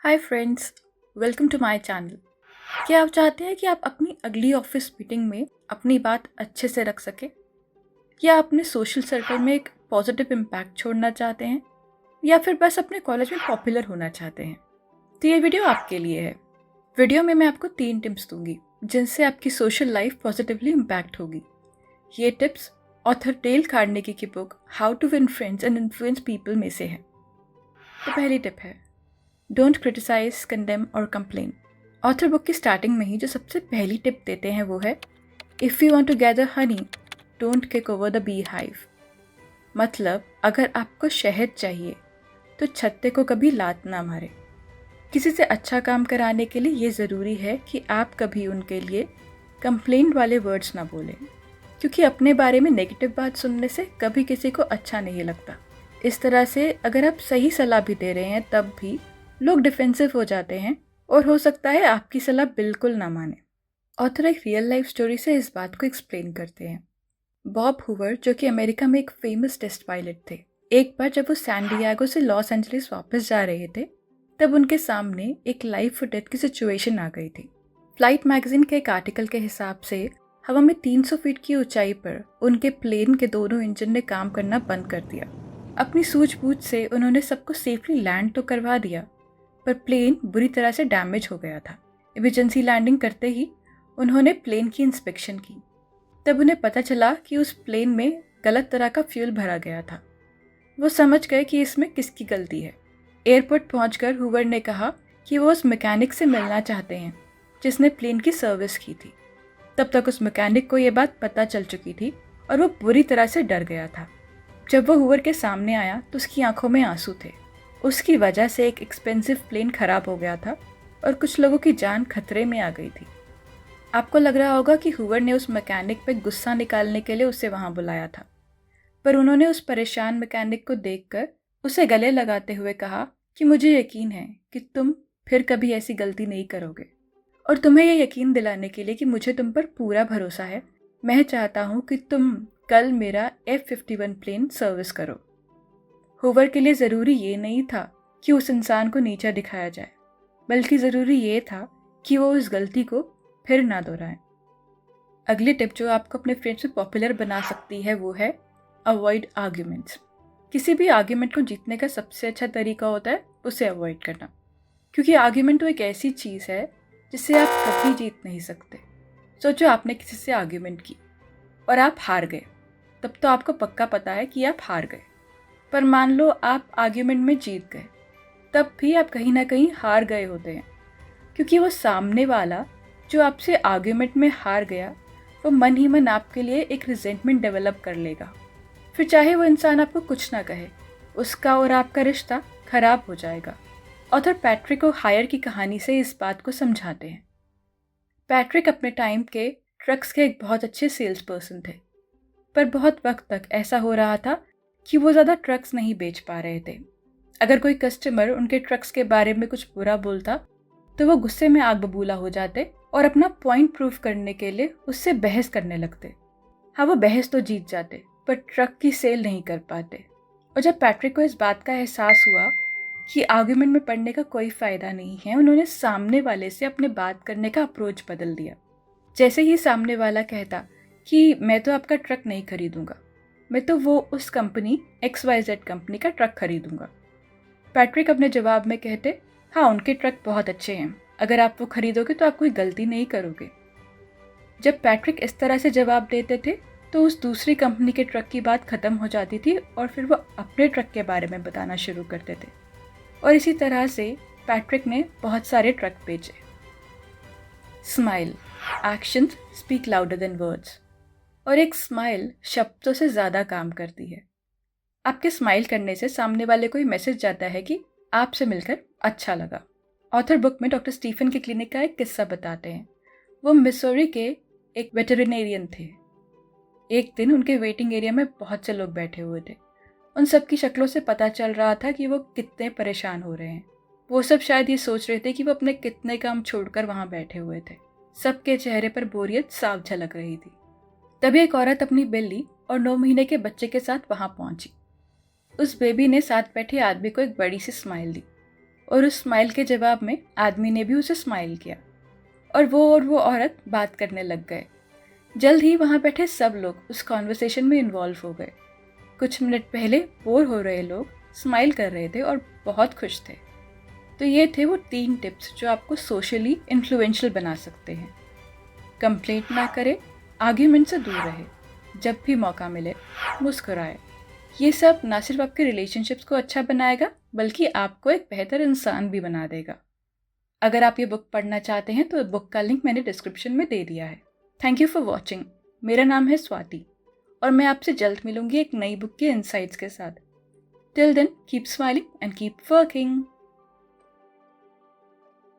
Hi friends, welcome to my channel. क्या आप चाहते हैं कि आप अपनी अगली ऑफिस मीटिंग में अपनी बात अच्छे से रख सकें, या अपने सोशल सर्कल में एक पॉजिटिव इम्पैक्ट छोड़ना चाहते हैं, या फिर बस अपने कॉलेज में पॉपुलर होना चाहते हैं? तो ये वीडियो आपके लिए है। वीडियो में मैं आपको 3 टिप्स दूंगी जिनसे आपकी सोशल लाइफ पॉजिटिवली इम्पैक्ट होगी। ये टिप्स ऑथर डेल कार्नेगी की book how to win friends and influence people में से है। तो पहली टिप है, डोंट क्रिटिसाइज, कंडेम और कंप्लेन। ऑथर बुक की स्टार्टिंग में ही जो सबसे पहली टिप देते हैं वो है, if you want to gather honey don't kick over the bee hive. मतलब अगर आपको शहद चाहिए तो छत्ते को कभी लात ना मारे। किसी से अच्छा काम कराने के लिए ये ज़रूरी है कि आप कभी उनके लिए कंप्लेंट वाले वर्ड्स ना बोलें, क्योंकि अपने बारे में नेगेटिव बात सुनने से कभी किसी को अच्छा नहीं लगता। इस तरह से अगर आप सही सलाह भी दे रहे हैं तब भी लोग डिफेंसिव हो जाते हैं और हो सकता है आपकी सलाह बिल्कुल ना माने। ऑथर एक रियल लाइफ स्टोरी से इस बात को एक्सप्लेन करते हैं। बॉब हूवर, जो कि अमेरिका में एक फेमस टेस्ट पायलट थे, एक बार जब वो सैन डिएगो से लॉस एंजलिस वापस जा रहे थे तब उनके सामने एक लाइफ और डेथ की सिचुएशन आ गई थी। फ्लाइट मैगजीन के एक आर्टिकल के हिसाब से हवा में 300 फीट की ऊंचाई पर उनके प्लेन के दोनों इंजन ने काम करना बंद कर दिया। अपनी सूझबूझ से उन्होंने सबको सेफली लैंड तो करवा दिया, पर प्लेन बुरी तरह से डैमेज हो गया था। इमरजेंसी लैंडिंग करते ही उन्होंने प्लेन की इंस्पेक्शन की। तब उन्हें पता चला कि उस प्लेन में गलत तरह का फ्यूल भरा गया था। वो समझ गए कि इसमें किसकी गलती है। एयरपोर्ट पहुंचकर हूवर ने कहा कि वो उस मैकेनिक से मिलना चाहते हैं जिसने प्लेन की सर्विस की थी। तब तक उस मैकेनिक को ये बात पता चल चुकी थी और वो बुरी तरह से डर गया था। जब वो हूवर के सामने आया तो उसकी आंखों में आंसू थे। उसकी वजह से एक एक्सपेंसिव प्लेन खराब हो गया था और कुछ लोगों की जान खतरे में आ गई थी। आपको लग रहा होगा कि हूवर ने उस मैकेनिक पे गुस्सा निकालने के लिए उसे वहां बुलाया था, पर उन्होंने उस परेशान मैकेनिक को देखकर उसे गले लगाते हुए कहा कि मुझे यकीन है कि तुम फिर कभी ऐसी गलती नहीं करोगे, और तुम्हें यह यकीन दिलाने के लिए कि मुझे तुम पर पूरा भरोसा है, मैं चाहता हूँ कि तुम कल मेरा F-51 प्लेन सर्विस करो। हूवर के लिए ज़रूरी ये नहीं था कि उस इंसान को नीचा दिखाया जाए, बल्कि ज़रूरी ये था कि वो उस गलती को फिर ना दोहराए। अगली टिप जो आपको अपने फ्रेंड्स में पॉपुलर बना सकती है वो है, अवॉइड आर्ग्यूमेंट्स। किसी भी आर्ग्यूमेंट को जीतने का सबसे अच्छा तरीका होता है उसे अवॉइड करना, क्योंकि आर्ग्यूमेंट तो एक ऐसी चीज़ है जिसे आप कभी जीत नहीं सकते। सोचो आपने किसी से आर्ग्यूमेंट की और आप हार गए, तब तो आपको पक्का पता है कि आप हार गए। पर मान लो आप आर्ग्यूमेंट में जीत गए, तब भी आप कहीं ना कहीं हार गए होते हैं, क्योंकि वो सामने वाला जो आपसे आर्ग्यूमेंट में हार गया वो मन ही मन आपके लिए एक रिजेंटमेंट डेवलप कर लेगा। फिर चाहे वो इंसान आपको कुछ ना कहे, उसका और आपका रिश्ता खराब हो जाएगा। ऑथर पैट्रिक और हायर की कहानी से इस बात को समझाते हैं। पैट्रिक अपने टाइम के ट्रक्स के एक बहुत अच्छे सेल्स पर्सन थे, पर बहुत वक्त तक ऐसा हो रहा था कि वो ज़्यादा ट्रक्स नहीं बेच पा रहे थे। अगर कोई कस्टमर उनके ट्रक्स के बारे में कुछ बुरा बोलता तो वो गुस्से में आग बबूला हो जाते और अपना पॉइंट प्रूव करने के लिए उससे बहस करने लगते। हाँ, वो बहस तो जीत जाते पर ट्रक की सेल नहीं कर पाते। और जब पैट्रिक को इस बात का एहसास हुआ कि आर्ग्यूमेंट में पड़ने का कोई फ़ायदा नहीं है, उन्होंने सामने वाले से अपने बात करने का अप्रोच बदल दिया। जैसे ही सामने वाला कहता कि मैं तो आपका ट्रक नहीं खरीदूंगा, मैं तो वो उस कंपनी XYZ कंपनी का ट्रक खरीदूंगा, पैट्रिक अपने जवाब में कहते, हाँ उनके ट्रक बहुत अच्छे हैं, अगर आप वो खरीदोगे तो आप कोई गलती नहीं करोगे। जब पैट्रिक इस तरह से जवाब देते थे तो उस दूसरी कंपनी के ट्रक की बात खत्म हो जाती थी और फिर वो अपने ट्रक के बारे में बताना शुरू करते थे, और इसी तरह से पैट्रिक ने बहुत सारे ट्रक बेचे। Smile, actions speak louder than words. और एक स्माइल शब्दों से ज़्यादा काम करती है। आपके स्माइल करने से सामने वाले को ये मैसेज जाता है कि आपसे मिलकर अच्छा लगा। ऑथर बुक में डॉक्टर स्टीफन के क्लिनिक का एक किस्सा बताते हैं। वो मिसौरी के एक वेटरिनेरियन थे। एक दिन उनके वेटिंग एरिया में बहुत से लोग बैठे हुए थे। उन सब की शक्लों से पता चल रहा था कि वो कितने परेशान हो रहे हैं। वो सब शायद ये सोच रहे थे कि वो अपने कितने काम छोड़कर वहाँ बैठे हुए थे। सबके चेहरे पर बोरियत साफ झलक रही थी। तभी एक औरत अपनी बिल्ली और 9 महीने के बच्चे के साथ वहाँ पहुंची। उस बेबी ने साथ बैठे आदमी को एक बड़ी सी स्माइल दी। और उस स्माइल के जवाब में आदमी ने भी उसे स्माइल किया और वो औरत बात करने लग गए। जल्द ही वहाँ बैठे सब लोग उस कॉन्वर्सेशन में इन्वॉल्व हो गए। कुछ मिनट पहले बोर हो रहे लोग स्माइल कर रहे थे और बहुत खुश थे। तो ये थे वो 3 टिप्स जो आपको सोशली इन्फ्लुएंशियल बना सकते हैं। कंप्लेंट ना करें, आर्ग्यूमेंट से दूर रहे, जब भी मौका मिले मुस्कुराए। ये सब ना सिर्फ आपके रिलेशनशिप्स को अच्छा बनाएगा बल्कि आपको एक बेहतर इंसान भी बना देगा। अगर आप ये बुक पढ़ना चाहते हैं तो बुक का लिंक मैंने डिस्क्रिप्शन में दे दिया है। Thank you for watching. मेरा नाम है स्वाति और मैं आपसे जल्द मिलूंगी एक नई बुक के इनसाइट्स के साथ। Till then keep smiling and keep working.